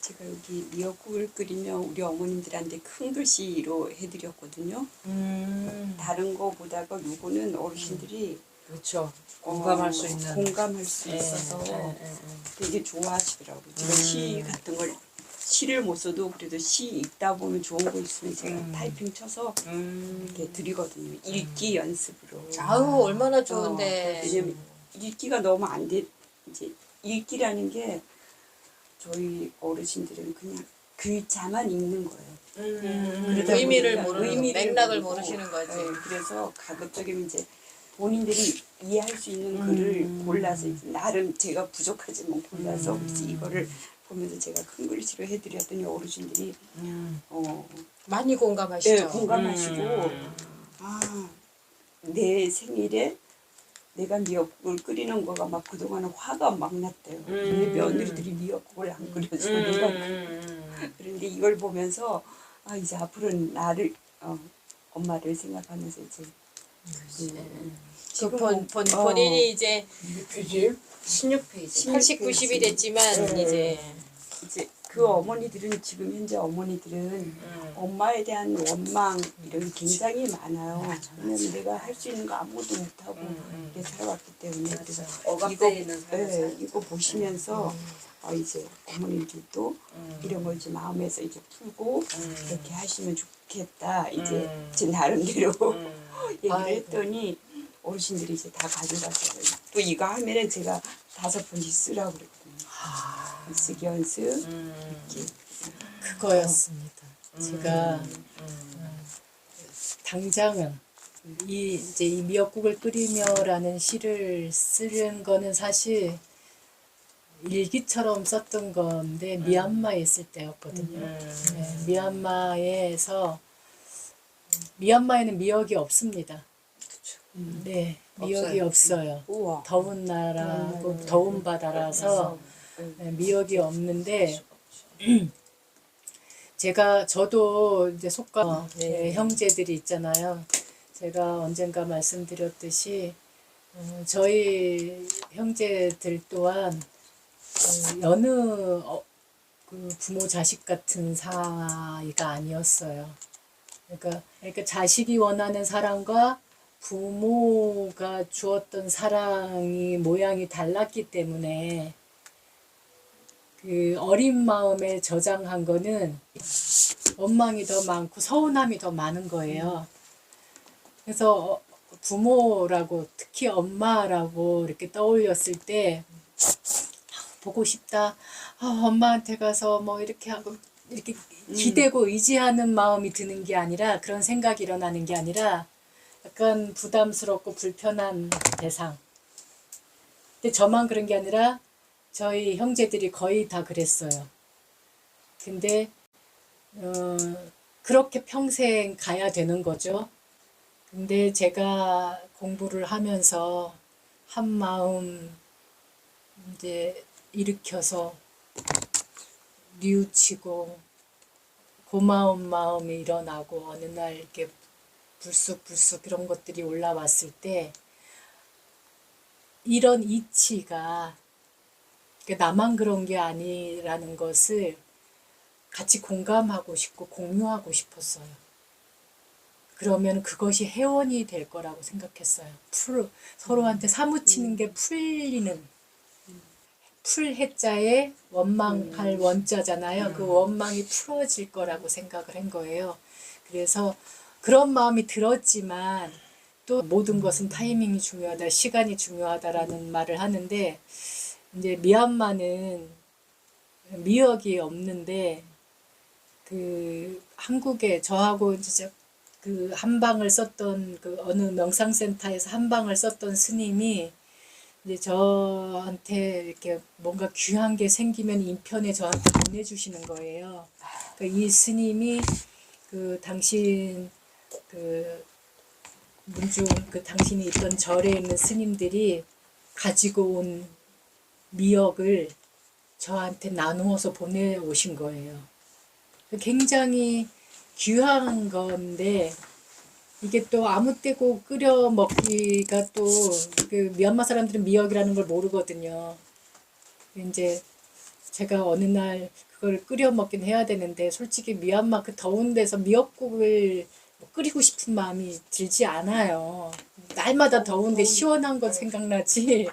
제가 여기 미역국을 끓이면 우리 어머님들한테 큰 글씨로 해드렸거든요. 다른 거보다가 요거는 어르신들이 그렇죠. 공감할 수 있는. 공감할 수 있어서 되게 좋아하시더라고요. 제가 시 같은 걸 시를 못 써도 그래도 시 읽다 보면 좋은 거 있으면 제가 타이핑 쳐서 이렇게 드리거든요. 읽기 연습으로. 아우 얼마나 좋은데. 왜냐면 읽기가 너무 안 돼. 이제 읽기라는 게 저희 어르신들은 그냥 글자만 읽는 거예요. 그러다 의미를 보니까 모르는 맥락을 모르시는 거지. 네, 그래서 가급적이면 이제 본인들이 이해할 수 있는 글을 골라서 이제 나름 제가 부족하지만 골라서 그래서 이거를 보면서 제가 큰 글씨로 해드렸더니 어르신들이 많이 공감하시죠. 네, 공감하시고 내 생일에 내가 미역국을 끓이는 거가 막 그동안은 화가 막 났대요. 왜 며느리들이 미역국을 안 끓여주는가. 그런데 이걸 보면서 이제 앞으로는 나를 엄마를 생각하면서 이제 지금 본인이 이제 몇 페이지? 16페이지 80, 90이 됐지만 이제 그 어머니들은 지금 현재 어머니들은 엄마에 대한 원망 이런 게 굉장히 많아요. 왜냐면 내가 할 수 있는 거 아무것도 못하고 이렇게 살아왔기 때문에 그래서 이거 보시면서 이제 어머님들도 이런 걸 이제 마음에서 이제 풀고 이렇게 하시면 좋겠다 이제 제 나름대로 얘기를 했더니 어르신들이 이제 다 가져가서 또 이거 하면은 제가 5번씩 쓰라고 그랬거든요. 쓰기 연습 이렇게 그거였습니다. 제가 당장은 이제 이 미역국을 끓이며라는 시를 쓰는 거는 사실 일기처럼 썼던 건데 미얀마에 있을 때였거든요. 네, 미얀마에는 미역이 없습니다. 네, 미역이 없어요. 우와. 더운 나라고 더운 바다라서 미역이 없는데 저도 이제 속가 형제들이 있잖아요. 제가 언젠가 말씀드렸듯이 저희 형제들 또한 여느 그 부모 자식 같은 사이가 아니었어요. 그러니까 자식이 원하는 사랑과 부모가 주었던 사랑이 모양이 달랐기 때문에 그 어린 마음에 저장한 거는 원망이 더 많고 서운함이 더 많은 거예요. 그래서 부모라고 특히 엄마라고 이렇게 떠올렸을 때 보고 싶다. 엄마한테 가서 뭐 이렇게 하고 이렇게 기대고 의지하는 마음이 드는 게 아니라 그런 생각이 일어나는 게 아니라 약간 부담스럽고 불편한 대상. 근데 저만 그런 게 아니라 저희 형제들이 거의 다 그랬어요. 근데 그렇게 평생 가야 되는 거죠. 근데 제가 공부를 하면서 한 마음 이제 일으켜서 뉘우치고 고마운 마음이 일어나고 어느 날 이렇게 불쑥불쑥 그런 것들이 올라왔을 때 이런 이치가 나만 그런 게 아니라는 것을 같이 공감하고 싶고 공유하고 싶었어요. 그러면 그것이 회원이 될 거라고 생각했어요. 서로한테 사무치는 게 풀리는 풀해자에 원망할 원자잖아요. 그 원망이 풀어질 거라고 생각을 한 거예요. 그래서 그런 마음이 들었지만 또 모든 것은 타이밍이 중요하다, 시간이 중요하다라는 말을 하는데 이제 미얀마는 미역이 없는데 그 한국에 저하고 이제 그 한방을 썼던 그 어느 명상센터에서 한방을 썼던 스님이 이제 저한테 이렇게 뭔가 귀한 게 생기면 인편에 저한테 보내주시는 거예요. 그러니까 이 스님이 그 당신 그 문중 그 당신이 있던 절에 있는 스님들이 가지고 온 미역을 저한테 나누어서 보내오신 거예요. 굉장히 귀한 건데 이게 또 아무 때고 끓여 먹기가 또 그 미얀마 사람들은 미역이라는 걸 모르거든요. 이제 제가 어느 날 그걸 끓여 먹긴 해야 되는데 솔직히 미얀마 그 더운 데서 미역국을 끓이고 싶은 마음이 들지 않아요. 날마다 더운데 시원한 건 생각나지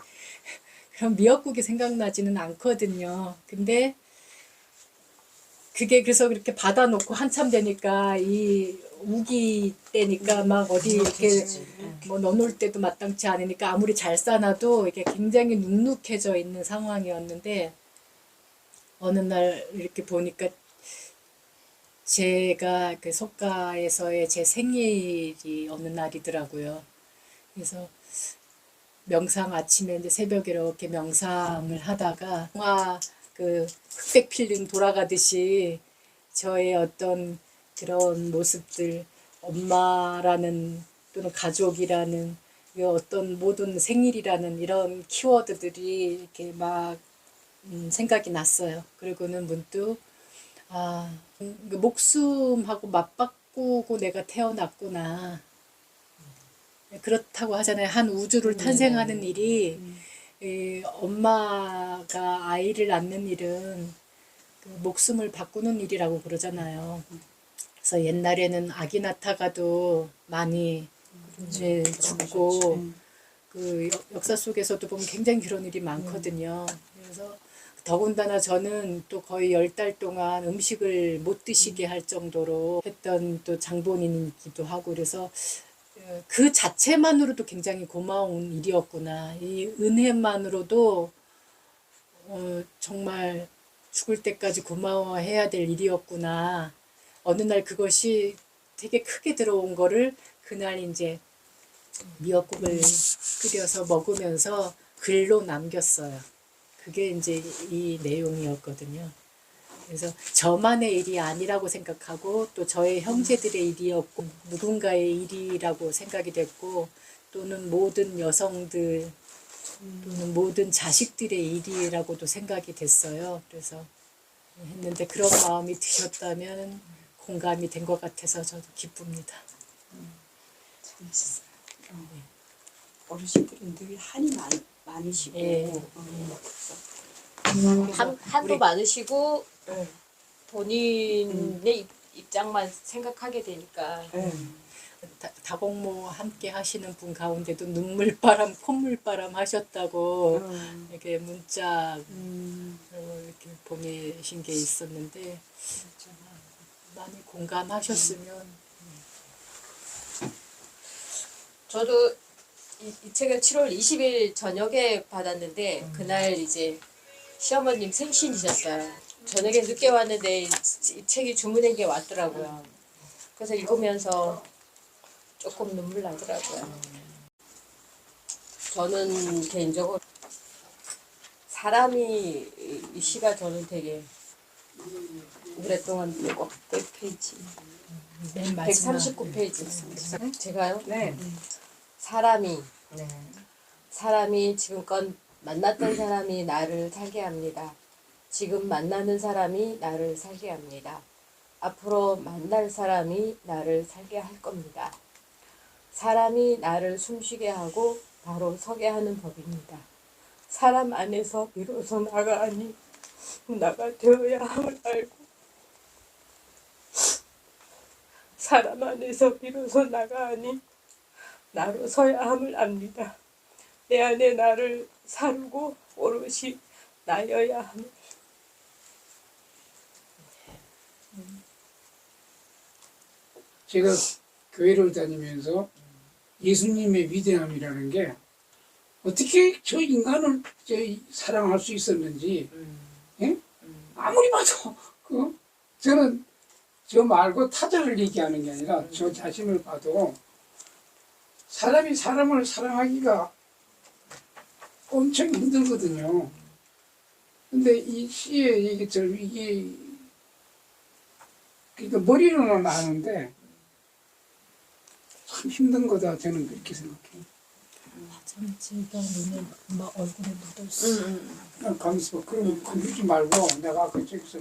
그럼 미역국이 생각나지는 않거든요. 근데 그게 그래서 그렇게 받아놓고 한참 되니까 이 우기 때니까 막 어디 이렇게 뭐 넣어놓을 때도 마땅치 않으니까 아무리 잘 싸놔도 이게 굉장히 눅눅해져 있는 상황이었는데 어느 날 이렇게 보니까 제가 그 석가에서의 제 생일이 어느 날이더라고요. 그래서 명상 아침에 이제 새벽에 이렇게 명상을 하다가 영화 그 흑백 필름 돌아가듯이 저의 어떤 그런 모습들 엄마라는 또는 가족이라는 그 어떤 모든 생일이라는 이런 키워드들이 이렇게 막 생각이 났어요. 그리고는 문득 그 목숨하고 맞바꾸고 내가 태어났구나. 그렇다고 하잖아요. 한 우주를 탄생하는 일이 엄마가 아이를 낳는 일은 그 목숨을 바꾸는 일이라고 그러잖아요. 그래서 옛날에는 아기 낳다가도 많이 죽고 그 역사 속에서도 보면 굉장히 그런 일이 많거든요. 그래서 더군다나 저는 또 거의 10달 동안 음식을 못 드시게 할 정도로 했던 또 장본인이기도 하고 그래서 그 자체만으로도 굉장히 고마운 일이었구나. 이 은혜만으로도 정말 죽을 때까지 고마워해야 될 일이었구나. 어느 날 그것이 되게 크게 들어온 거를 그날 이제 미역국을 끓여서 먹으면서 글로 남겼어요. 그게 이제 이 내용이었거든요. 그래서 저만의 일이 아니라고 생각하고 또 저의 형제들의 일이었고 누군가의 일이라고 생각이 됐고 또는 모든 여성들 또는 모든 자식들의 일이라고도 생각이 됐어요. 그래서 했는데 그런 마음이 드셨다면 공감이 된 것 같아서 저도 기쁩니다. 재밌었어요. 어르신들은 늘 한이 많으시고 예. 한도 우리- 많으시고 네. 본인의 입장만 생각하게 되니까 네. 다공모 함께 하시는 분 가운데도 눈물바람, 콧물바람 하셨다고 이렇게 문자 이렇게 보내신 게 있었는데 많이 공감하셨으면 저도 이 책을 7월 20일 저녁에 받았는데 그날 이제 시어머님 생신이셨어요. 저녁에 늦게 왔는데 이 책이 주문한 게 왔더라고요. 그래서 읽으면서 조금 눈물 나더라고요. 저는 개인적으로 사람이 이 시가 저는 되게 오랫동안 읽고 몇 페이지? 맨 마지막 139페이지. 제가요? 네. 사람이 지금껏 만났던 사람이 나를 살게 합니다. 지금 만나는 사람이 나를 살게 합니다. 앞으로 만날 사람이 나를 살게 할 겁니다. 사람이 나를 숨쉬게 하고 바로 서게 하는 법입니다. 사람 안에서 비로소 나가 아니 나가 되어야 함을 알고 사람 안에서 비로소 나가 아니 나로 서야 함을 압니다. 내 안에 나를 사르고 오롯이 나여야 함을. 제가 교회를 다니면서 예수님의 위대함이라는 게 어떻게 저 인간을 사랑할 수 있었는지, 예? 아무리 봐도 저는 저 말고 타자를 얘기하는 게 아니라 저 자신을 봐도 사람이 사람을 사랑하기가 엄청 힘들거든요. 근데 이 시에 얘기처럼 이게 그러니까 머리로는 아는데 참 힘든 거다 저는 그렇게 생각해요. 참치가 눈에 막 얼굴에 묻었어. 그냥 가면서 그럼 건드리지 말고 내가 그쪽에서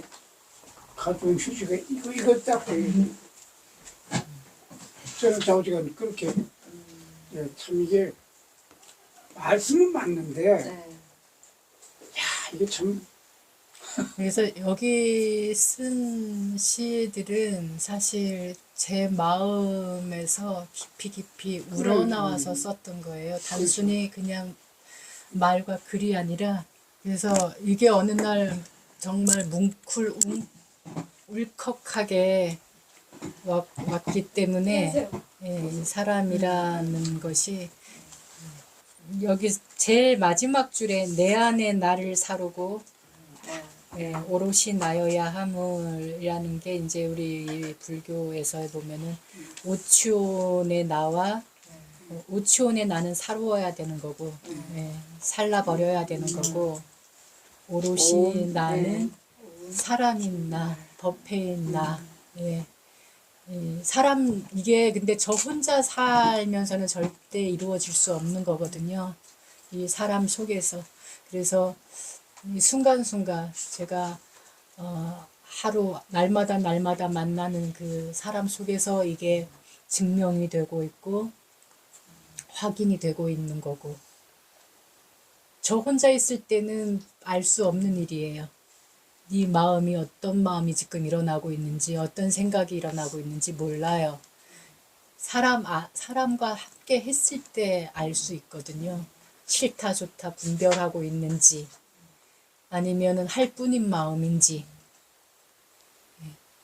가져온 휴지가 이거 딱 저는 좌우지간 그렇게 예, 참 이게 말씀은 맞는데 야 이게 참 그래서 여기 쓴 시들은 사실 제 마음에서 깊이 깊이 우러나와서 썼던 거예요. 단순히 그냥 말과 글이 아니라, 그래서 이게 어느 날 정말 울컥하게 왔기 때문에 이 사람이라는 것이 여기 제일 마지막 줄에 내 안에 나를 사르고 오롯이 나여야 함을이라는 게 이제 우리 불교에서 보면은 오치온의 나와 오치온의 나는 사루어야 되는 거고 살라 버려야 되는 거고 오롯이 나는 사람인 나, 법회인 나. 사람 이게 근데 저 혼자 살면서는 절대 이루어질 수 없는 거거든요. 이 사람 속에서. 그래서 이 순간순간 제가 하루 날마다 만나는 그 사람 속에서 이게 증명이 되고 있고 확인이 되고 있는 거고, 저 혼자 있을 때는 알 수 없는 일이에요. 네 마음이 어떤 마음이 지금 일어나고 있는지, 어떤 생각이 일어나고 있는지 몰라요. 사람과 함께 했을 때 알 수 있거든요. 싫다 좋다 분별하고 있는지, 아니면은 할 뿐인 마음인지,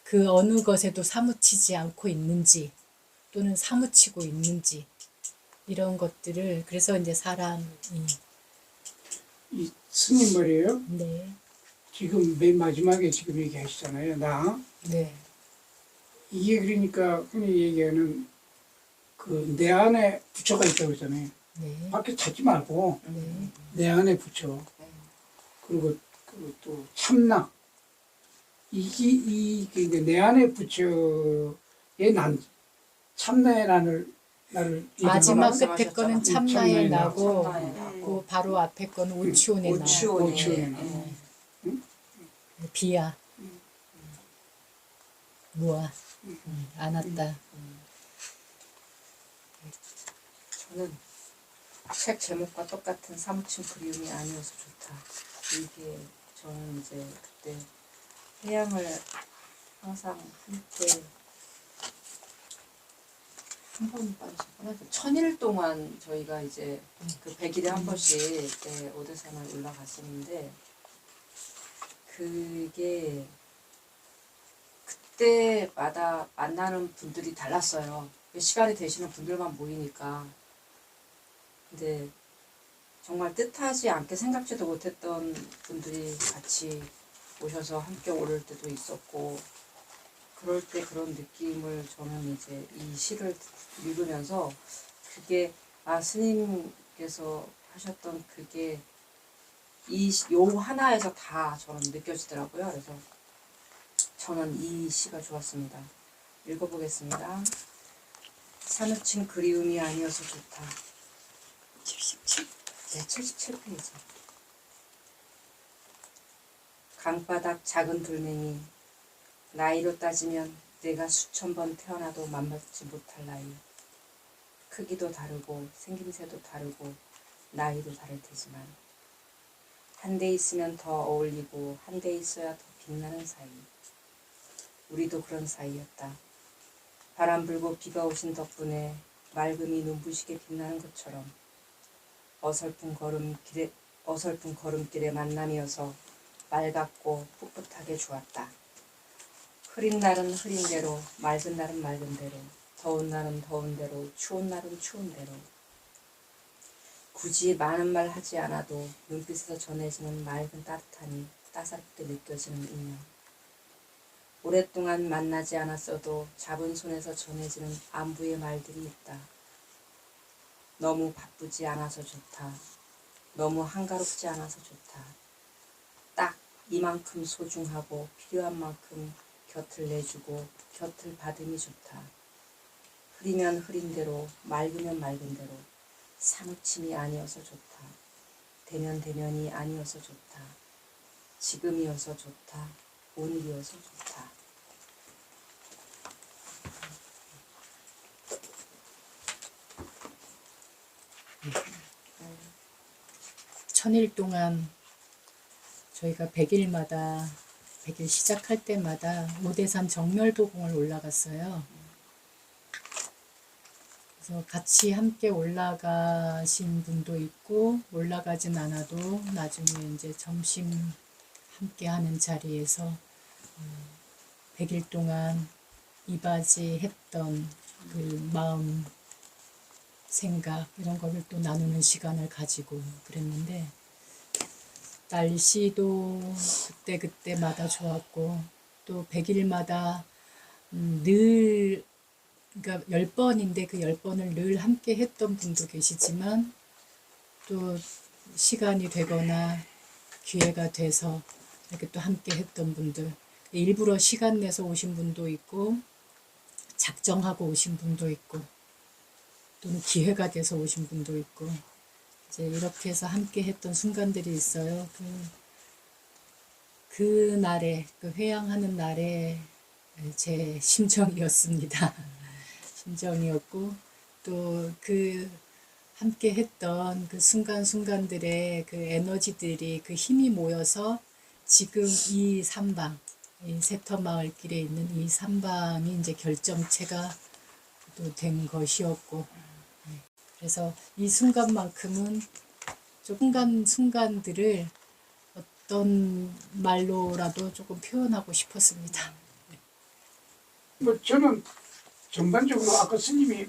그 어느 것에도 사무치지 않고 있는지, 또는 사무치고 있는지, 이런 것들을, 그래서 이제 사람이, 이 스님 말이에요. 네, 지금 맨 마지막에 지금 얘기하시잖아요. 나. 네, 이게 그러니까 흔히 얘기하는 그 내 안에 부처가 있다고 그러잖아요. 네, 밖에 찾지 말고 네, 내 안에 부처. 그리고 그 또 참나. 이게 내 안에 부처의 난 참나의 나를 마지막 얘기하나? 끝에 거는 참나의 참나의 나. 나고, 참나의 나. 그 바로 앞에 거는 오치온의 나. 오치온의 나. 비야, 무아, 안 왔다. 저는 책 제목과 똑같은 사무친 그리움이 아니어서 좋다. 이게 저는 이제 그때 해양을 항상 함께 한 번 빠지거나 1000일 동안 저희가 이제 그 100일에 한 번씩 오대산을 올라갔었는데, 그게 그때마다 만나는 분들이 달랐어요. 시간이 되시는 분들만 모이니까. 근데 정말 뜻하지 않게 생각지도 못했던 분들이 같이 오셔서 함께 오를 때도 있었고, 그럴 때 그런 느낌을 저는 이제 이 시를 읽으면서 그게 스님께서 하셨던 그게 요 하나에서 다 저는 느껴지더라고요. 그래서 저는 이 시가 좋았습니다. 읽어보겠습니다. 사무친 그리움이 아니어서 좋다. 77. 네, 77페이지. 강바닥 작은 돌멩이, 나이로 따지면 내가 수천 번 태어나도 만받지 못할 나이. 크기도 다르고 생김새도 다르고 나이도 다를 테지만 한 대 있으면 더 어울리고 한 대 있어야 더 빛나는 사이. 우리도 그런 사이였다. 바람 불고 비가 오신 덕분에 맑음이 눈부시게 빛나는 것처럼 어설픈 걸음길의 만남이어서 맑았고 풋풋하게 좋았다. 흐린 날은 흐린 대로, 맑은 날은 맑은 대로, 더운 날은 더운 대로, 추운 날은 추운 대로. 굳이 많은 말 하지 않아도 눈빛에서 전해지는 맑은 따뜻함이 따사롭게 느껴지는 인연. 오랫동안 만나지 않았어도 잡은 손에서 전해지는 안부의 말들이 있다. 너무 바쁘지 않아서 좋다. 너무 한가롭지 않아서 좋다. 딱 이만큼 소중하고 필요한 만큼 곁을 내주고 곁을 받음이 좋다. 흐리면 흐린 대로, 맑으면 맑은 대로, 사무침이 아니어서 좋다. 대면 대면이 아니어서 좋다. 지금이어서 좋다. 오늘이어서 좋다. 천일 동안 저희가 100일마다 100일 시작할 때마다 오대산 정멸도공을 올라갔어요. 그래서 같이 함께 올라가신 분도 있고 올라가진 않아도 나중에 이제 점심 함께 하는 자리에서 100일 동안 이바지 했던 그 마음, 생각 이런 거를 또 나누는 시간을 가지고 그랬는데 날씨도 그때그때마다 좋았고 또 100일마다 늘 그러니까 10번인데 그 10번을 늘 함께 했던 분도 계시지만 또 시간이 되거나 기회가 돼서 이렇게 또 함께 했던 분들 일부러 시간 내서 오신 분도 있고 작정하고 오신 분도 있고 또는 기회가 돼서 오신 분도 있고 이제 이렇게 해서 함께 했던 순간들이 있어요. 그 날에 그 회양하는 날에 제 심정이었습니다. 심정이었고 또 그 함께 했던 그 순간순간들의 그 에너지들이 그 힘이 모여서 지금 이 삼방 이 세터마을길에 있는 이 삼방이 이제 결정체가 또 된 것이었고 그래서 이 순간만큼은 순간들을 어떤 말로라도 조금 표현하고 싶었습니다. 뭐 저는 전반적으로 아까 스님이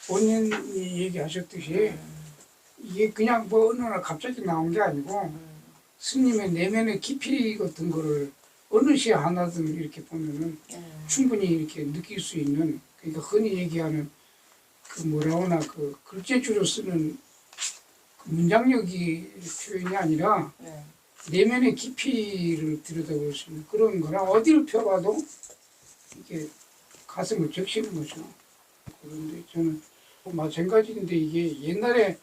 본인이 얘기하셨듯이 이게 그냥 뭐 어느 날 갑자기 나온 게 아니고 스님의 내면의 깊이 같은 거를 어느 시에 하나든 이렇게 보면은 충분히 이렇게 느낄 수 있는 그러니까 흔히 얘기하는 그 뭐라 하나 그 글재주로 쓰는 그 문장력이 표현이 아니라 내면의 깊이를 들여다볼 수 있는 그런 거라 어디를 펴봐도 이게 가슴을 적시는 거죠. 그런데 저는 마찬가지인데 이게 옛날에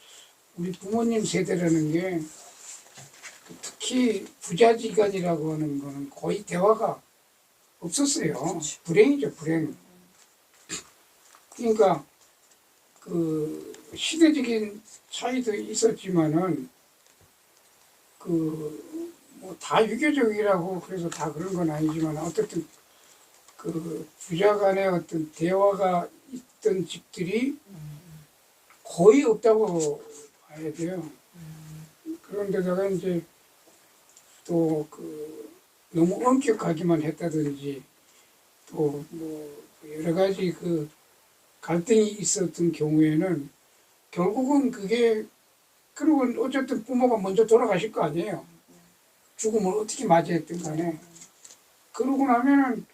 우리 부모님 세대라는 게 특히 부자지간이라고 하는 거는 거의 대화가 없었어요. 불행이죠, 불행. 그러니까 그 시대적인 차이도 있었지만은 그 뭐 다 유교적이라고 그래서 다 그런 건 아니지만 어쨌든 그 부자 간의 어떤 대화가 있던 집들이 거의 없다고 봐야 돼요. 그런데다가 이제 또 그 너무 엄격하기만 했다든지 또 뭐 여러 가지 그 갈등이 있었던 경우에는 결국은 그게 그리고 어쨌든 부모가 먼저 돌아가실 거 아니에요. 죽음을 어떻게 맞이했든 간에 그러고 나면은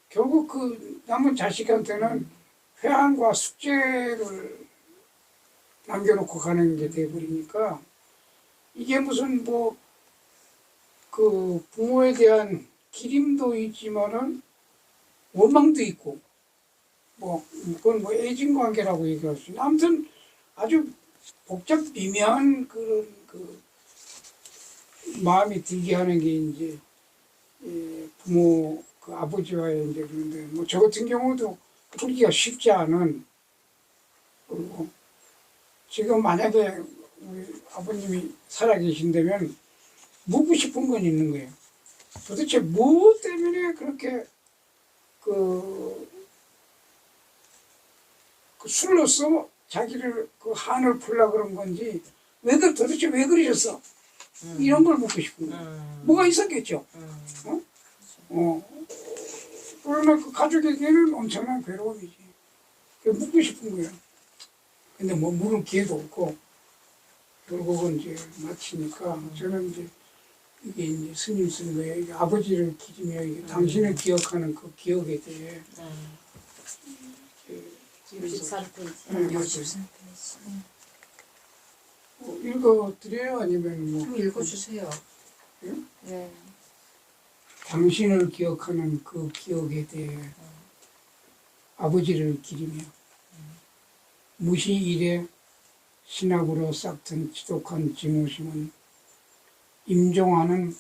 결국 그 남은 자식한테는 회한과 숙제를 남겨놓고 가는 게 돼버리니까 이게 무슨 뭐 그 부모에 대한 기림도 있지만은 원망도 있고 뭐 그건 뭐 애증 관계라고 얘기할 수 있는 아무튼 아주 복잡 미묘한 그런 그 마음이 들게 하는 게 이제 부모 그 아버지와의 이제 그런데 뭐 저 같은 경우도 풀기가 쉽지 않은 그리고 지금 만약에 우리 아버님이 살아계신다면 묻고 싶은 건 있는 거예요. 도대체 뭐 때문에 그렇게 그 술로서 자기를 그 한을 풀라 그런 건지 도대체 왜 그러셨어? 이런 걸 묻고 싶은 거예요. 뭐가 있었겠죠. 그러나 그 가족에게는 엄청난 괴로움이지. 묻고 싶은 거예요. 근데 뭐 물을 기회도 없고 결국은 이제 마치니까 저는 이제 이게 이제 스님 쓴 거예요. 이게 아버지를 기리며 이게 당신을 기억하는 그 기억에 대해 63페이지. 읽어드려요? 아니면 뭐 읽어주세요. 예? 네. 당신을 기억하는 그 기억에 대해 아버지를 기리며 무시 일에 신학으로 싹튼 지독한 증오심은 임종하는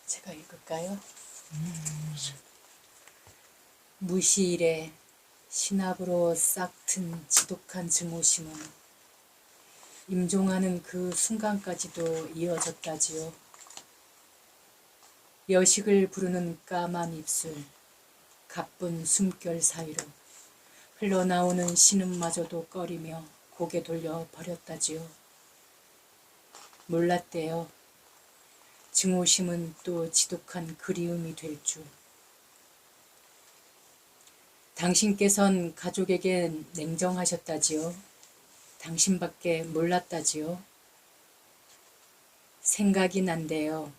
제가 읽을까요? 무시일에 신압으로 싹튼 지독한 증오심은 임종하는 그 순간까지도 이어졌다지요. 여식을 부르는 까만 입술, 가쁜 숨결 사이로 흘러나오는 신음마저도 꺼리며 고개 돌려 버렸다지요. 몰랐대요. 증오심은 또 지독한 그리움이 될 줄. 당신께선 가족에겐 냉정하셨다지요. 당신밖에 몰랐다지요. 생각이 난대요.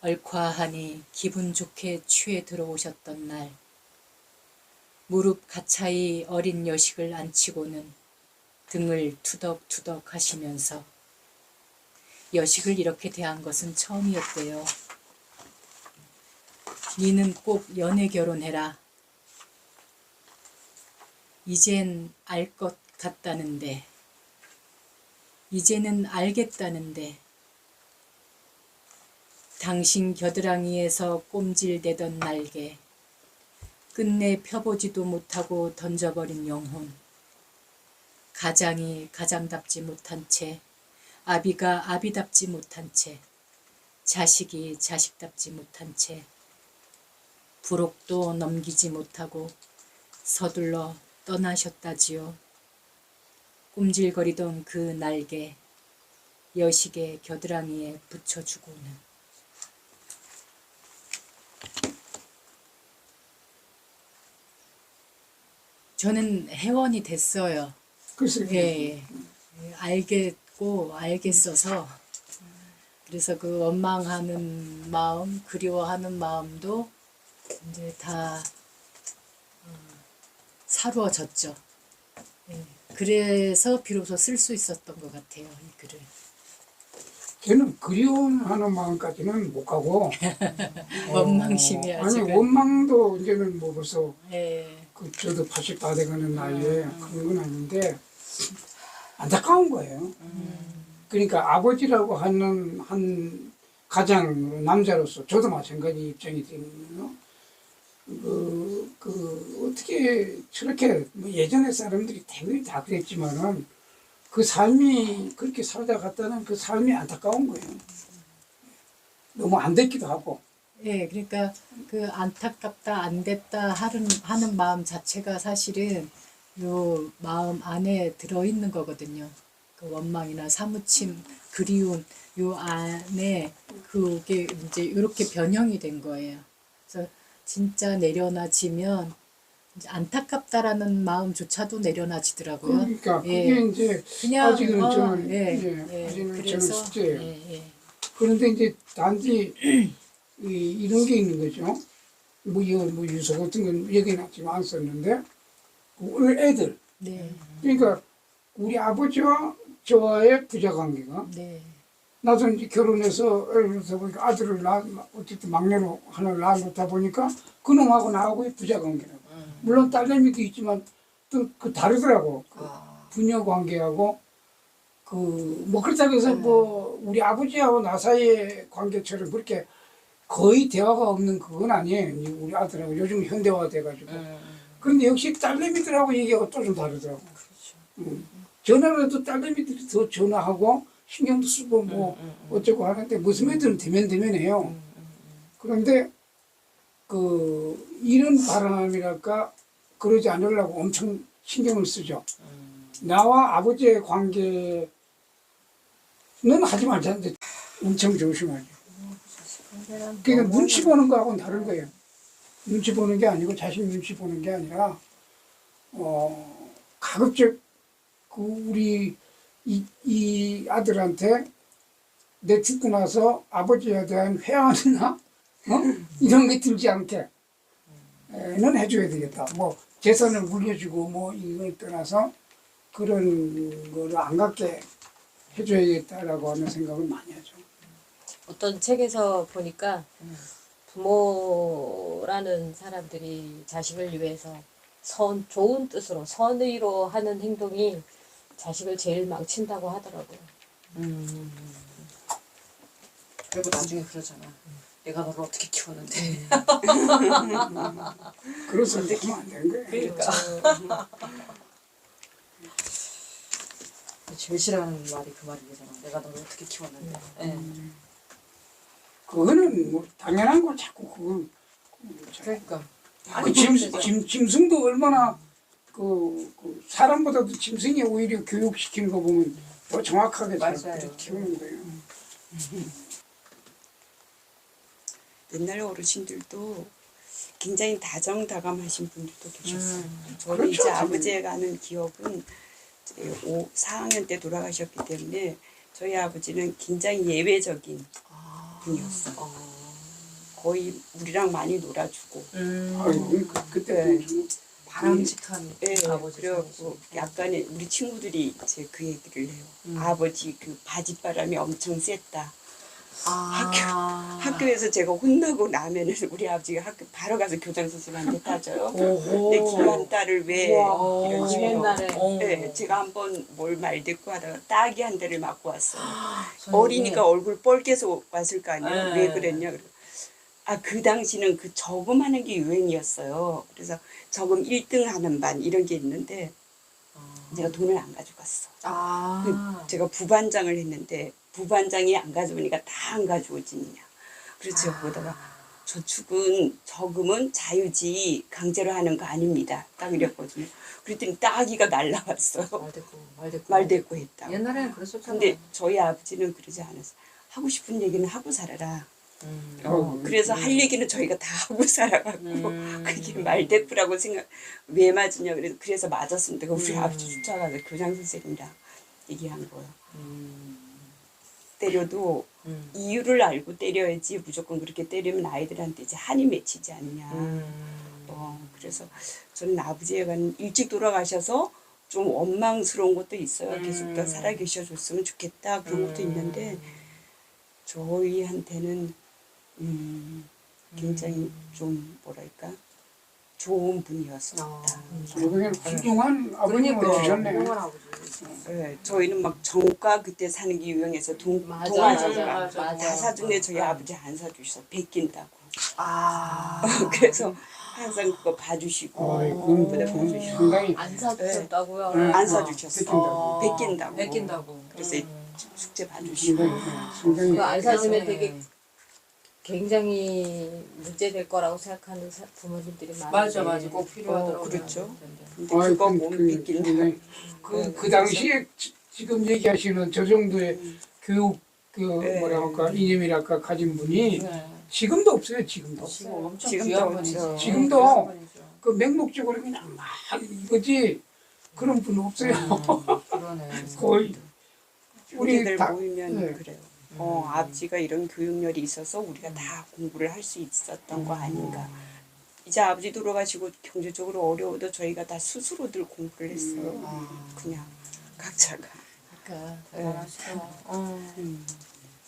얼콰하니 기분 좋게 취해 들어오셨던 날, 무릎 가차이 어린 여식을 안치고는 등을 투덕투덕 하시면서 여식을 이렇게 대한 것은 처음이었대요. 니는 꼭 연애 결혼해라. 이젠 알 것 같다는데, 이제는 알겠다는데, 당신 겨드랑이에서 꼼질대던 날개, 끝내 펴보지도 못하고 던져버린 영혼, 가장이 가장답지 못한 채, 아비가 아비답지 못한 채, 자식이 자식답지 못한 채, 부록도 넘기지 못하고 서둘러 떠나셨다지요. 꼼질거리던 그 날개, 여식의 겨드랑이에 붙여주고는. 저는 회원이 됐어요. 글쎄, 예, 알겠고 알겠어서 그래서 그 원망하는 마음, 그리워하는 마음도 이제 다 사루어졌죠. 예, 그래서 비로소 쓸 수 있었던 것 같아요, 이 글을. 저는 그리움하는 마음까지는 못 가고 원망심이 아니 아직은. 원망도 이제는 뭐 벌써 예, 저도 80 다 돼가는 나이에 그런 건 아닌데 안타까운 거예요. 그러니까 아버지라고 하는 한 가장 남자로서 저도 마찬가지 입장이 되면요. 어떻게 저렇게 뭐 예전에 사람들이 대부분 다 그랬지만은 그 삶이 그렇게 살아갔다는 그 삶이 안타까운 거예요. 너무 안 됐기도 하고. 예, 그러니까 그 안타깝다, 안 됐다 하는 마음 자체가 사실은 요 마음 안에 들어있는 거거든요. 그 원망이나 사무침, 그리움, 요 안에 그게 이제 이렇게 변형이 된 거예요. 그래서 진짜 내려놔지면 이제 안타깝다라는 마음조차도 내려놔지더라고요. 그러니까 그게 예, 이제 그냥 아직은 저는 예, 아직은 저는 그래서 숙제예요. 예. 그런데 이제 단지 이런 게 있는 거죠. 뭐 유서 같은 건 여기 났지만 안 썼는데 우리 애들 네, 그러니까 우리 아버지와 저와의 부자 관계가 네, 나도 이제 결혼해서 애를 낳다 보니까 아들을 어쨌든 막내로 하나를 낳다 보니까 그놈하고 나하고의 부자 관계라고. 물론 딸내미도 있지만 또 그 다르더라고. 그 부녀 관계하고 그 뭐 그렇다고 해서 뭐 우리 아버지하고 나 사이의 관계처럼 그렇게 거의 대화가 없는 그건 아니에요. 이제 우리 아들하고 요즘 현대화 돼가지고. 그런데 역시 딸내미들하고 얘기하고 또 좀 다르더라고. 전화를 해도 딸내미들이 더 전화하고 신경도 쓰고 뭐 어쩌고 하는데 무슨 애들은 대면대면해요. 그런데 그 이런 바람이랄까 그러지 않으려고 엄청 신경을 쓰죠. 나와 아버지의 관계는 하지 말자는데 엄청 조심하죠. 그러니까 눈치 보는 거하고는 다른 거예요. 눈치 보는 게 아니고 자식 눈치 보는 게 아니라 가급적 그 우리 이 아들한테 내 죽고 나서 아버지에 대한 회한이나 이런 게 들지 않게 는 해줘야 되겠다. 뭐 재산을 물려주고 뭐 이걸 떠나서 그런 거를 안 갖게 해줘야겠다라고 하는 생각을 많이 하죠. 어떤 책에서 보니까 부모라는 사람들이 자식을 위해서 좋은 뜻으로 선의로 하는 행동이 자식을 제일 망친다고 하더라고요. 그리고 나중에 그러잖아. 내가 너를 어떻게 키웠는데. 그래서 하면 안 되는 거예요. 그러니까. 제일 싫어하는 말이 그 말이잖아. 내가 너를 어떻게 키웠는데. 예. 그거는 뭐 당연한 걸 자꾸 그걸 그러니까. 그 짐승도 얼마나 그 사람보다도 짐승이 오히려 교육시키는 거 보면 더 정확하게 잘 맞아요. 키우는 거예요. 옛날 어르신들도 굉장히 다정다감하신 분들도 계셨어요. 저희 그렇죠, 이제 당연히. 아버지가 아는 기억은 이제 4학년 때 돌아가셨기 때문에 저희 아버지는 굉장히 예외적인 분이었어요. 거의 우리랑 많이 놀아주고. 아유, 그때 네. 좀 바람직한 네, 아버지. 그래갖고 약간의 우리 친구들이 이제 그 얘기를 해요. 아버지 그 바짓바람이 엄청 셌다. 학교에서 제가 혼나고 나면은 우리 아버지가 학교 바로 가서 교장 선생님한테 따져요. 내 귀한 딸을 왜 이런 식으로. 옛날에. 네, 제가 한번 뭘 말대꾸 하다가 따기 한 대를 맞고 왔어요. 선생님. 어리니까 얼굴 뻘개서 왔을 거 아니에요. 네. 왜 그랬냐. 그 당시는 그 저금하는 게 유행이었어요. 그래서 저금 1등 하는 반 이런 게 있는데 제가 돈을 안 가져갔어. 제가 부반장을 했는데 부반장이 안 가져오니까 다 안 가져오지냐. 그래서 제가 보다가 저축은 저금은 자유지 강제로 하는 거 아닙니다. 딱 이랬거든요. 그랬더니 따기가 날라왔어요. 말대꾸 했다고. 옛날에는 그랬었잖아. 근데 저희 아버지는 그러지 않았어요. 하고 싶은 얘기는 하고 살아라. 그래서 할 얘기는 저희가 다 하고 살아가고 그게 말대꾸라고 왜 맞으냐 그래서 맞았습니다. 우리 아버지 쫓아가서 교장 선생님이랑 얘기한 거예요. 때려도 이유를 알고 때려야지 무조건 그렇게 때리면 아이들한테 이제 한이 맺히지 않냐. 그래서 저는 아버지가 일찍 돌아가셔서 좀 원망스러운 것도 있어요. 계속 더 살아계셔 줬으면 좋겠다 그런 것도 있는데 저희한테는 굉장히 좀 뭐랄까 좋은 분이었습니다. 결국엔 훌륭한 아버님을 주셨네요. 네, 저희는 막 정가 그때 사는 게 유행해서 맞아, 동화정가 맞아. 다 사준데 저희 아버지 안 사주셔서 베낀다고. 그래서 항상 그거 봐주시고 그건 상당히 안 사주셨다고요? 안 사주셨어. 베낀다고. 베낀다고. 그래서 숙제 봐주시고. 상당히 그거 안 사주면 되게 굉장히 문제될 거라고 생각하는 부모님들이 많은데 맞아. 꼭 필요하더라고요. 그렇죠. 근데 그거 못 베낀다. 그 당시에 지금 얘기하시는 저 정도의 교육 뭐라 할까 이념이랄까 가진 분이 지금도 없어요. 지금도. 지금 엄청 지금도 귀한 그렇죠. 분이죠. 지금도 귀한 분이죠. 그 맹목적으로 그냥 막 이거지 그런 분 없어요. 그러네. 거의 우리들 다- 모이면 네. 그래요. 아버지가 이런 교육열이 있어서 우리가 다 공부를 할 수 있었던 거 아닌가. 이제 아버지 돌아가시고 경제적으로 어려워도 저희가 다 스스로들 공부를 했어요. 그냥 각자가. 그러니까 대단하시다.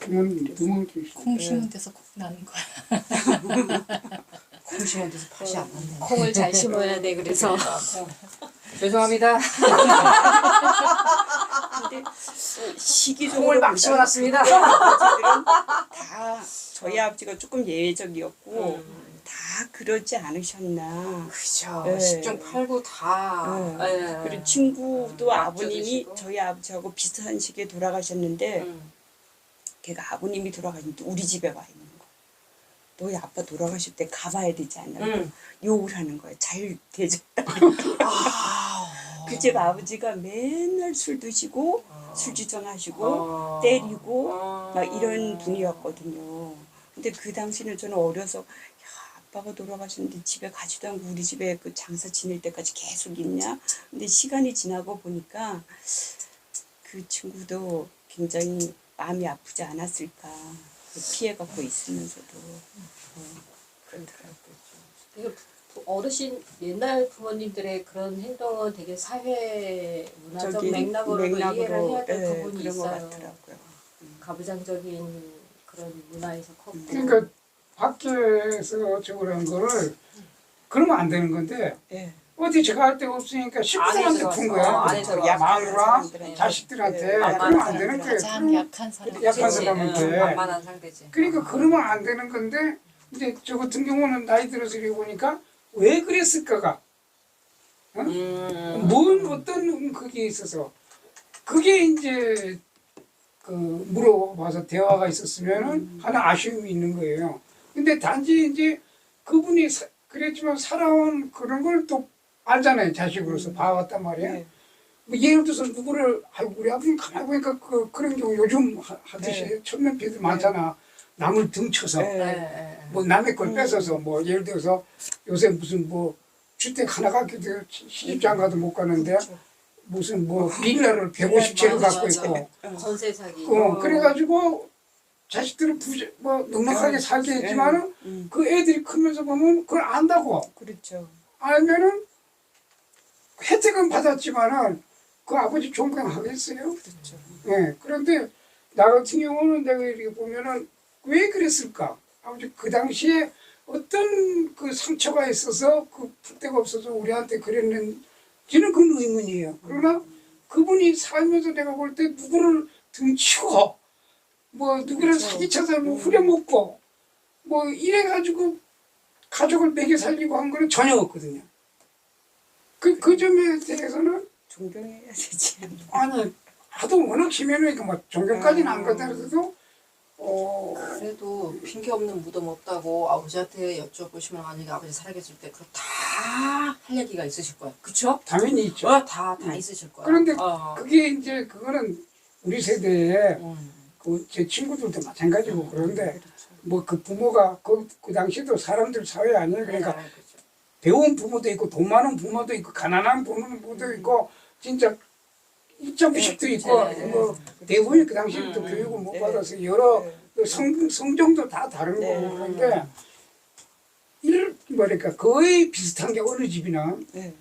드문 콩 심은 데서 콩 나는 거야. 콩 심은 데서 팥이 안 났네. 콩을 잘 심어야 돼. 그래서 죄송합니다. 근데 시기적으로 콩을 막 보면 심어놨습니다. 아버지들은 다 저희 아버지가 조금 예외적이었고 다 그러지 않으셨나. 그죠. 네. 10중 8구 다. 네. 그리고 친구도 아버님이 드시고. 저희 아버지하고 비슷한 시기에 돌아가셨는데 걔가 아버님이 돌아가셨는데 우리 집에 와 있는 거야. 너희 아빠 돌아가실 때 가봐야 되지 않나. 욕을 하는 거야. 잘 되졌다. 그 집 아버지가 맨날 술 드시고 술주정하시고 때리고 막 이런 분이었거든요. 근데 그 당시는 저는 어려서 아빠가 돌아가셨는데 집에 가지도 않고 우리 집에 그 장사 지낼 때까지 계속 있냐? 근데 시간이 지나고 보니까 그 친구도 굉장히 마음이 아프지 않았을까. 피해갖고 있으면서도. 그렇더라고요. 되게 어르신 옛날 부모님들의 그런 행동은 되게 사회 문화적 맥락으로 이해를 해야 될 부분이 그런 것 있어요. 같더라고요. 가부장적인 그런 문화에서 컸고. 그러니까 밖에서 저걸 한 거를 그러면 안 되는 건데 예. 어디 제가 할 데가 없으니까 식구들한테 푼 거야. 안에 들어왔어. 약한 마누라, 사람들한테. 자식들한테. 네, 그러면 안 되는 거예요. 가장 그럼 약한 사람. 약한 그치. 사람한테. 만만한 상대지. 그러니까 그러면 안 되는 건데 이제 저 같은 경우는 나이 들어서 이렇게 보니까 왜 그랬을까가 뭔 어떤 그게 있어서 그게 이제 그 물어봐서 대화가 있었으면은 하나 아쉬움이 있는 거예요. 근데 단지 이제 그분이 그랬지만 살아온 그런 걸 또 알잖아요. 자식으로서 봐왔단 말이에요. 네. 뭐 예를 들어서 누구를 아이고 우리 아버님 가만히 보니까 그런 경우 요즘 하듯이 네. 천면피들 많잖아. 남을 등쳐서 네. 뭐 남의 걸 뺏어서 뭐 예를 들어서 요새 무슨 뭐 주택 하나 갖기도 시집장 가도 못 가는데 그렇죠. 무슨 뭐 빌라를 150채를 갖고 있고 전세 사기. 그래가지고 자식들은 뭐 넉넉하게 살게 했지만은 그 애들이 크면서 보면 그걸 안다고 그렇죠. 알면은 혜택은 받았지만은 그 아버지 존경하겠어요? 그렇죠. 예. 그런데 나 같은 경우는 내가 이렇게 보면은 왜 그랬을까? 아버지 그 당시에 어떤 그 상처가 있어서 그 풀데가 없어서 우리한테 그랬는지는 그건 의문이에요. 그러나 그분이 살면서 내가 볼 때 누구를 등치고 뭐 누구를 그렇죠. 사기쳐서 뭐 후려먹고 뭐 이래가지고 가족을 먹여 살리고 한 거는 전혀 없거든요. 그 점에 대해서는 존경해야 되지. 아니 하도 워낙 심해놓으니까 뭐 존경까지는 안 가더라도 그래도 핑계 없는 무덤 없다고 아버지한테 여쭤보시면 만약에 아버지 살아계실 때 그럼 다 할 얘기가 있으실 거야. 그쵸? 당연히 있죠. 다 있으실 거야. 그런데 그게 이제 그거는 우리 세대에 음. 그 제 친구들도 마찬가지고 그런데 뭐 그 부모가 그 당시도 사람들 사회 아니에요. 그러니까 네, 그죠. 배운 부모도 있고 돈 많은 부모도 있고 가난한 부모도 있고 진짜 이점비식도 있고 네. 뭐 대부분이 그 당시부터 교육을 못 네. 받아서 여러 네. 그 성정도 다 다른 네. 거고 그런데 뭐랄까 거의 비슷한 게 어느 집이나 네.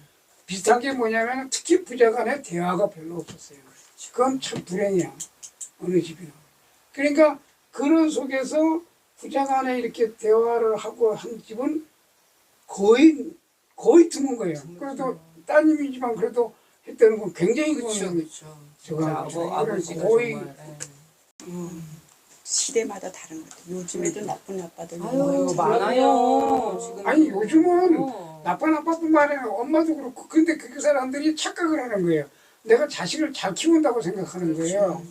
비슷한 게 뭐냐면 특히 부자간에 대화가 별로 없었어요. 그건 참 불행이야. 어느 집이나. 그러니까 그런 속에서 부자간에 이렇게 대화를 하고 한 집은 거의 드문 거예요. 그래도 따님이지만 그래도 했다는 건 굉장히 그쵸, 그쵸. 저거 아버지가 거의 정말. 시대마다 다른 것 같아요. 요즘에도 나쁜 아빠들 아유, 너무 많아요. 지금. 아니 요즘은 나쁜 아빠뿐만 아니라 엄마도 그렇고 근데 그 사람들이 착각을 하는 거예요. 내가 자식을 잘 키운다고 생각하는 거예요.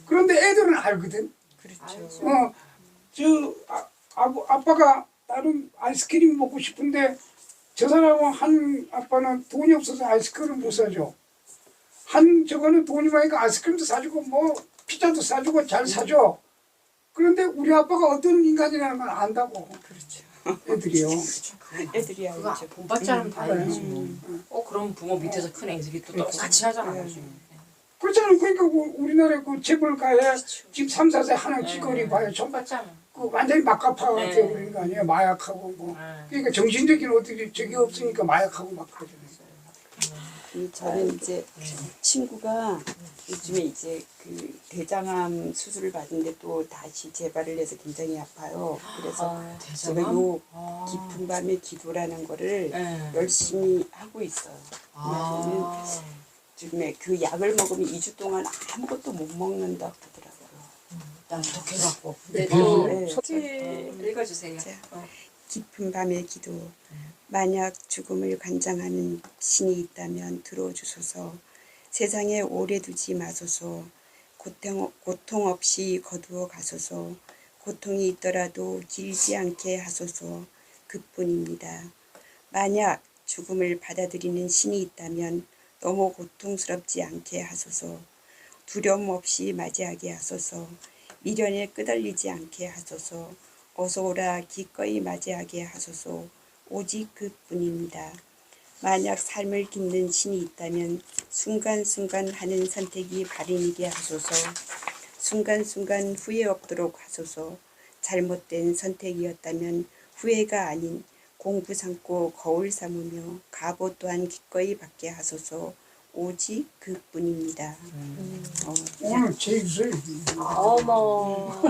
그런데 애들은 알거든. 그렇죠. 아빠가 다른 아이스크림 먹고 싶은데 저 사람은 한 아빠는 돈이 없어서 아이스크림을 못 사줘. 저거는 돈이 많으니까 아이스크림도 사주고 뭐 피자도 사주고 잘 사줘. 그런데 우리 아빠가 어떤 인간이라는 걸 안다고. 그렇죠. 애들이요. 애들이 그거 알죠. 본받지 않으면 다행이지 뭐. 그럼 부모 밑에서 큰 애들이 또 똑같이 하잖아요. 그렇잖아요. 그러니까 우리나라 그 재벌가에 지금 3, 4세 하는 귀걸이 봐요. 전부 본받지 않아. 그 완전히 막가파가 네. 되어버리는 거 아니에요. 마약하고 뭐. 그러니까 정신적인 어떻게 적이 없으니까 마약하고 막 그러잖아요. 저는 이제 친구가 요즘에 이제 그 대장암 수술을 받은데 또 다시 재발을 해서 굉장히 아파요. 그래서 제가 요 깊은 밤의 기도라는 거를 열심히 하고 있어요. 그래서는 지금에 그 약을 먹으면 2주 동안 아무것도 못 먹는다 그러더라고요. 난 독해갖고. 네. 읽어주세요. 깊은 밤의 기도. 만약 죽음을 관장하는 신이 있다면 들어주소서. 세상에 오래 두지 마소서. 고통 없이 거두어 가소서. 고통이 있더라도 길지 않게 하소서. 그뿐입니다. 만약 죽음을 받아들이는 신이 있다면 너무 고통스럽지 않게 하소서. 두려움 없이 맞이하게 하소서. 미련에 끄달리지 않게 하소서. 어서 오라 기꺼이 맞이하게 하소서. 오직 그뿐입니다. 만약 삶을 깃는 신이 있다면 순간순간 하는 선택이 바른이게 하소서. 순간순간 후회 없도록 하소서. 잘못된 선택이었다면 후회가 아닌 공부 삼고 거울 삼으며 갑옷 또한 기꺼이 받게 하소서. 오직 그뿐입니다. 오늘 제일 주세요. 어머.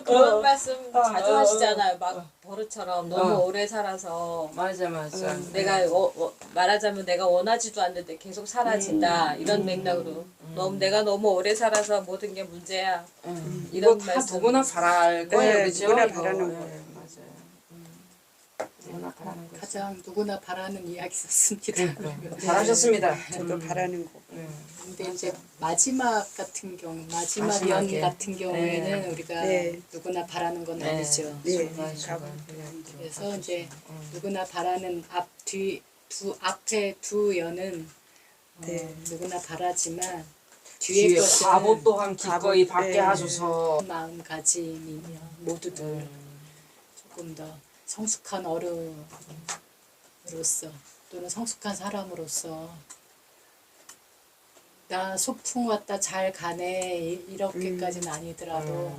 그런 말씀 자주 하시잖아요. 막 버릇처럼 너무 오래 살아서 맞아. 내가 말하자면 내가 원하지도 않는데 계속 사라진다 이런 맥락으로 내가 너무 오래 살아서 모든 게 문제야. 이거 이런 다 말씀. 누구나 바랄 거예요, 네, 그죠? 누구나 이거. 바라는 네, 거예요. 맞아요. 누구나 바라는 거죠. 가장 누구나 바라는 이야기 썼습니다. 그러니까. 잘하셨습니다. 저도 바라는 거. 근데 이제 마지막 같은 경우, 마지막 연 마지막에. 같은 경우에는 네. 우리가 네. 누구나 바라는 건 아니죠. 네, 그래서 이제 누구나 바라는 앞에 두 연은 네. 누구나 바라지만 뒤에 뒤에 것은 바보 또한 기꺼이 받게 네. 하소서. 마음가짐이며 모두들 조금 더 성숙한 어른으로서 또는 성숙한 사람으로서 나 소풍 왔다 잘 가네 이렇게까지는 아니더라도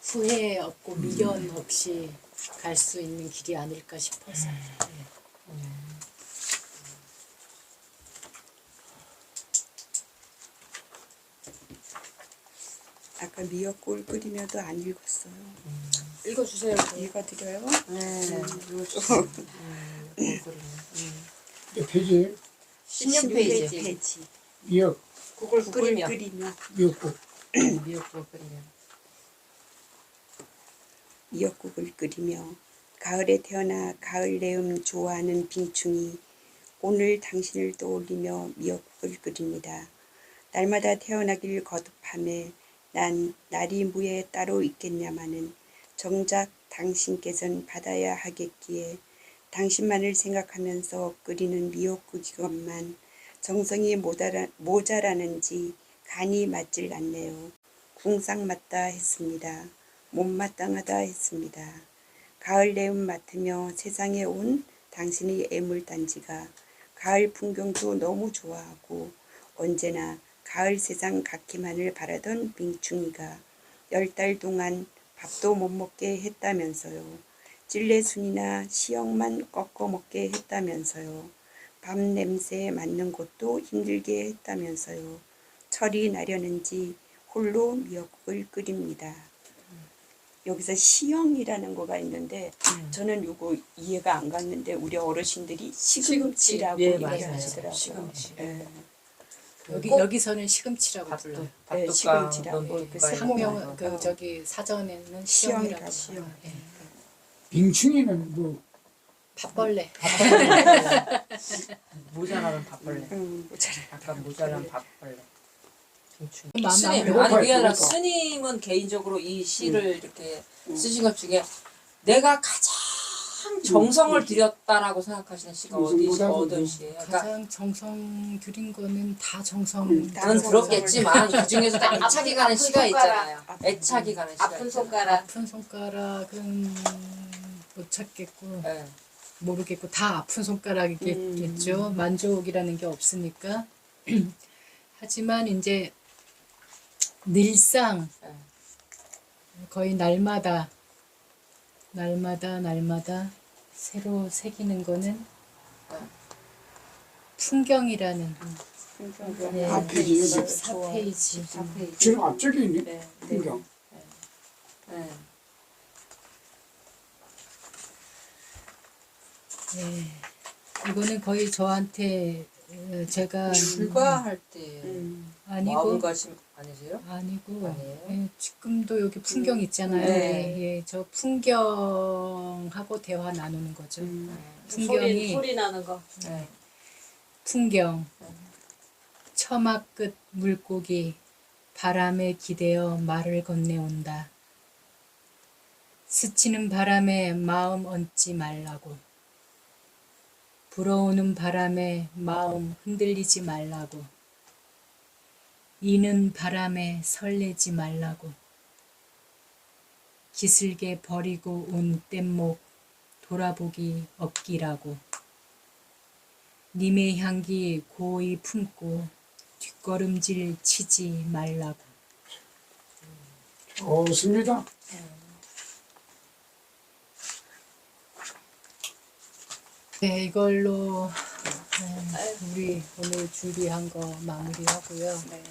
후회 없고 미련 없이 갈 수 있는 길이 아닐까 싶어서 아까 미역국을 끓이며도 안 읽었어요. 읽어주세요. 읽어드려요? 네. 몇 페이지? 16페이지. 미역, 국을 국을 끓이며. 미역국. 미역국을 끓이며. 미역국을 끓이며 가을에 태어나 가을 내음 좋아하는 빙충이 오늘 당신을 떠올리며 미역국을 끓입니다. 날마다 태어나길 거듭하며 난 날이 무에 따로 있겠냐마는 정작 당신께선 받아야 하겠기에 당신만을 생각하면서 끓이는 미역국이건만 정성이 모자라는지 간이 맞질 않네요. 궁상 맞다 했습니다. 못마땅하다 했습니다. 가을 내음 맡으며 세상에 온 당신의 애물단지가 가을 풍경도 너무 좋아하고 언제나 가을 세상 갖기만을 바라던 빙충이가 10달 동안 밥도 못 먹게 했다면서요. 찔레순이나 시역만 꺾어 먹게 했다면서요. 밥 냄새에 맡는 것도 힘들게 했다면서요. 철이 나려는지 홀로 미역국을 끓입니다. 여기서 시영이라는 거가 있는데 저는 요거 이해가 안 갔는데 우리 어르신들이 시금치라고 예, 맞아요. 얘기하시더라고요. 시금치. 예. 여기서는 시금치라고 불러요. 네, 시금치라고 그 학명 저기 사전에는 시영이라고 시영. 예. 빙충이는 뭐 밥벌레. 모자라는 밥벌레. 모자라. 약간 모자란 밥벌레. 마음 스님, 마음대로. 아니 배고파요, 그게 아니라 배고파. 스님은 개인적으로 이 시를 이렇게 쓰신 것 중에 내가 가장 정성을 들였다라고 생각하시는 시가 어떤 시예요? 그러니까 가장 정성 들인 거는 다 정성. 나는 들었겠지만 그 중에서 애착이 가는 시가 있잖아요. 애착이 가는 시가 아픈 있잖아요. 손가락. 아픈 손가락은 못 찾겠고 네. 모르겠고 다 아픈 손가락이겠죠. 만족이라는 게 없으니까. 하지만 이제 늘상 거의 날마다 새로 새기는 거는 풍경이라는 네, 4페이지. 14페이지. 지금 앞쪽에 있네. 네. 풍경. 네. 네. 이거는 거의 저한테 제가 출가할 때 아니고 마음가짐 아니세요? 아니고 아니에요? 예, 지금도 여기 풍경 있잖아요. 네. 예, 저 풍경하고 대화 나누는 거죠. 풍경이 소리 나는 거. 네. 풍경 처마 끝 물고기 바람에 기대어 말을 건네온다. 스치는 바람에 마음 얹지 말라고. 불어오는 바람에 마음 흔들리지 말라고. 이는 바람에 설레지 말라고. 기슬게 버리고 온 뗏목 돌아보기 없기라고. 님의 향기 고이 품고 뒷걸음질 치지 말라고. 좋습니다. 네, 이걸로 우리 오늘 준비한 거 마무리하고요. 네.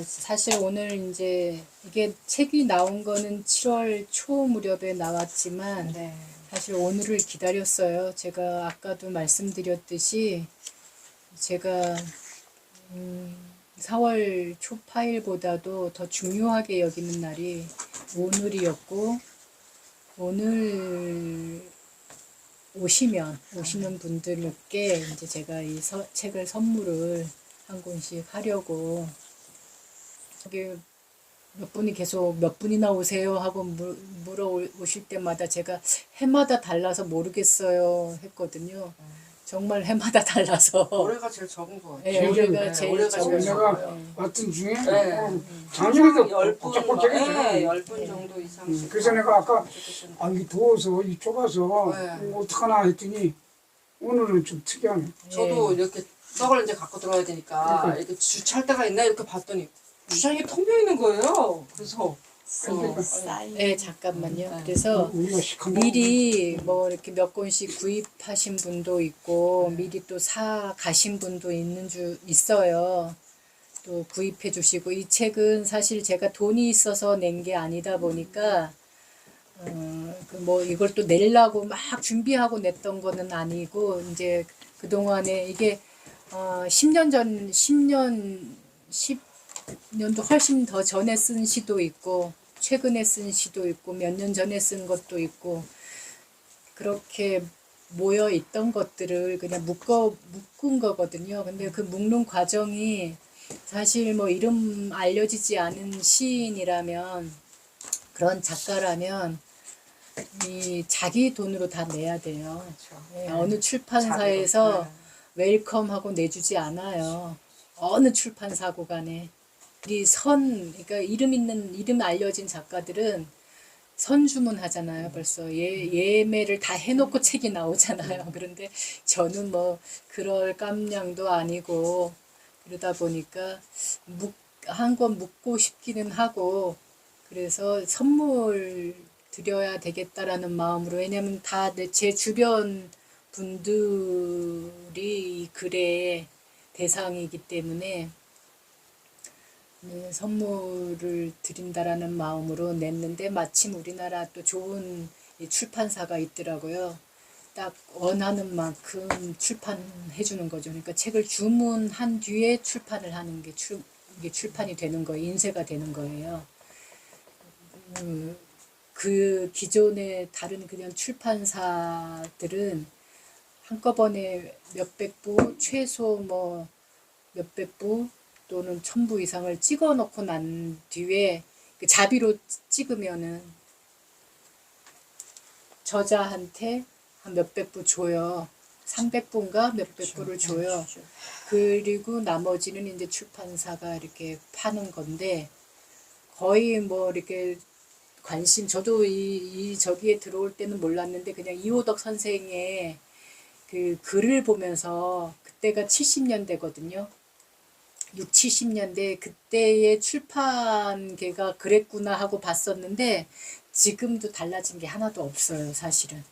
사실 오늘 이제 이게 책이 나온 거는 7월 초 무렵에 나왔지만 네. 사실 오늘을 기다렸어요. 제가 아까도 말씀드렸듯이 제가 4월 초 파일보다도 더 중요하게 여기는 날이 오늘이었고, 오늘 오시면 분들께 이제 제가 이 책을 선물을 한 권씩 하려고, 이게 몇 분이 계속 몇 분이나 오세요 하고 물어오실 때마다 제가 해마다 달라서 모르겠어요 했거든요. 정말 해마다 달라서. 올해가 제일 적은 것 같아요. 네, 올해가 제일 올해가 적은 제일 것 내가 적어요. 왔던 중에 네. 작년에도 10분, 복잡복잡했잖아. 10분 정도 이상씩. 그래서 내가 아까 이 더워서 이 좁아서 네. 어떡하나 했더니 오늘은 좀 특이하네. 저도 이렇게 떡을 이제 갖고 들어야 되니까 그러니까. 이렇게 주차할 데가 있나 이렇게 봤더니 주차장이 텅 비어 있는 거예요. 그래서 사인. 네, 잠깐만요. 네. 그래서 우리가 시큰 거 미리 뭐 이렇게 몇 권씩 구입하신 분도 있고 미리 또 사 가신 분도 있어요. 또 구입해 주시고 이 책은 사실 제가 돈이 있어서 낸 게 아니다 보니까 뭐 이걸 또 내려고 막 준비하고 냈던 거는 아니고 이제 그동안에 이게 10년도 훨씬 더 전에 쓴 시도 있고 최근에 쓴 시도 있고 몇 년 전에 쓴 것도 있고 그렇게 모여 있던 것들을 그냥 묶은 거거든요. 근데 그 묶는 과정이 사실 뭐 이름 알려지지 않은 시인이라면 그런 작가라면 이 자기 돈으로 다 내야 돼요. 네, 어느 출판사에서 웰컴하고 내주지 않아요. 어느 출판사고 간에. 그러니까 이름 알려진 작가들은 선주문 하잖아요. 벌써 예매를 다 해놓고 책이 나오잖아요. 그런데 저는 뭐 그럴 깜냥도 아니고 그러다 보니까 한 권 묵고 싶기는 하고 그래서 선물 드려야 되겠다라는 마음으로 왜냐면 다 제 주변 분들이 이 글의 대상이기 때문에 네, 선물을 드린다라는 마음으로 냈는데 마침 우리나라 또 좋은 출판사가 있더라고요. 딱 원하는 만큼 출판해 주는 거죠. 그러니까 책을 주문한 뒤에 출판을 하는 게 이게 출판이 되는 거예요. 인쇄가 되는 거예요. 그 기존의 다른 그냥 출판사들은 한꺼번에 몇백 부, 최소 뭐 몇백 부 또는 1000부 이상을 찍어 놓고 난 뒤에 그 자비로 찍으면은 저자한테 한 몇백 부 줘요. 300부인가 몇백 부를 줘요. 그리고 나머지는 이제 출판사가 이렇게 파는 건데 거의 뭐 이렇게 저도 저기에 들어올 때는 몰랐는데 그냥 이호덕 선생의 그 글을 보면서 그때가 70년대거든요. 6, 70년대 그때의 출판계가 그랬구나 하고 봤었는데 지금도 달라진 게 하나도 없어요, 사실은.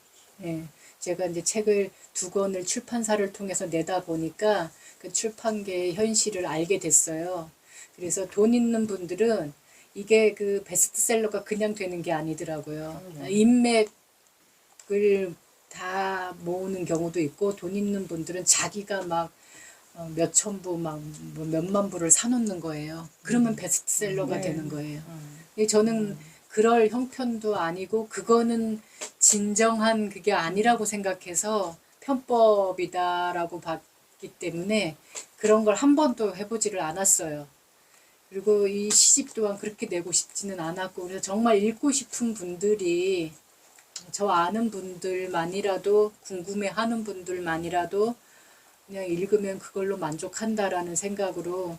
예. 제가 이제 책을 2권을 출판사를 통해서 내다 보니까 그 출판계의 현실을 알게 됐어요. 그래서 돈 있는 분들은 이게 그 베스트셀러가 그냥 되는 게 아니더라고요. 인맥을 다 모으는 경우도 있고 돈 있는 분들은 자기가 막 몇천 부, 막 몇만 부를 사놓는 거예요. 그러면 베스트셀러가 되는 거예요. 저는 그럴 형편도 아니고 그거는 진정한 그게 아니라고 생각해서 편법이다라고 봤기 때문에 그런 걸 한 번도 해보지를 않았어요. 그리고 이 시집 또한 그렇게 내고 싶지는 않았고 그래서 정말 읽고 싶은 분들이 저 아는 분들만이라도 궁금해하는 분들만이라도 그냥 읽으면 그걸로 만족한다라는 생각으로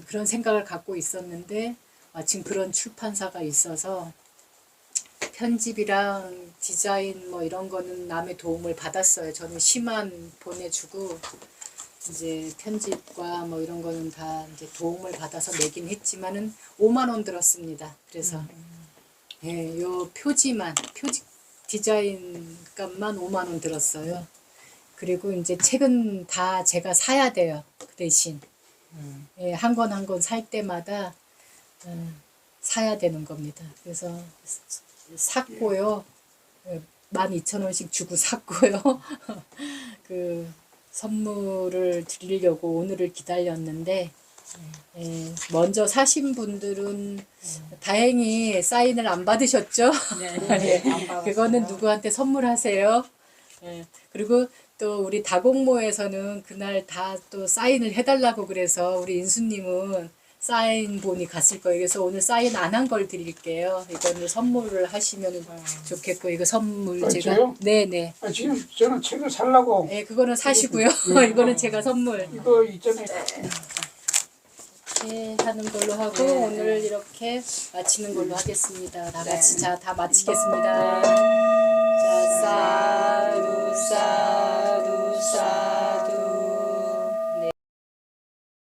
그런 생각을 갖고 있었는데 마침 그런 출판사가 있어서 편집이랑 디자인 뭐 이런 거는 남의 도움을 받았어요. 저는 시만 보내주고 이제 편집과 뭐 이런 거는 다 이제 도움을 받아서 내긴 했지만은 5만 원 들었습니다. 그래서 예, 요 표지 디자인 값만 5만 원 들었어요. 그리고 이제 책은 다 제가 사야 돼요. 그 대신 예, 한 권 한 권 살 때마다 사야 되는 겁니다. 그래서 샀고요. 12,000원씩 주고 샀고요. 그 선물을 드리려고 오늘을 기다렸는데 예, 먼저 사신 분들은 다행히 사인을 안 받으셨죠? 네. 그거는 누구한테 선물하세요. 예, 그리고 또 우리 다공모에서는 그날 다 또 사인을 해달라고 그래서 우리 인수님은 사인본이 갔을 거예요. 그래서 오늘 사인 안 한 걸 드릴게요. 이거는 선물을 하시면 좋겠고 이거 선물 제가 저요? 네네. 지금 저는 책을 살라고 네, 그거는 사시고요. 이거는 제가 선물 이거 있잖아요. 이렇게 하는 걸로 하고 오늘 이렇게 마치는 걸로 하겠습니다. 다 같이 자 다 마치겠습니다. 자 사두 사두 사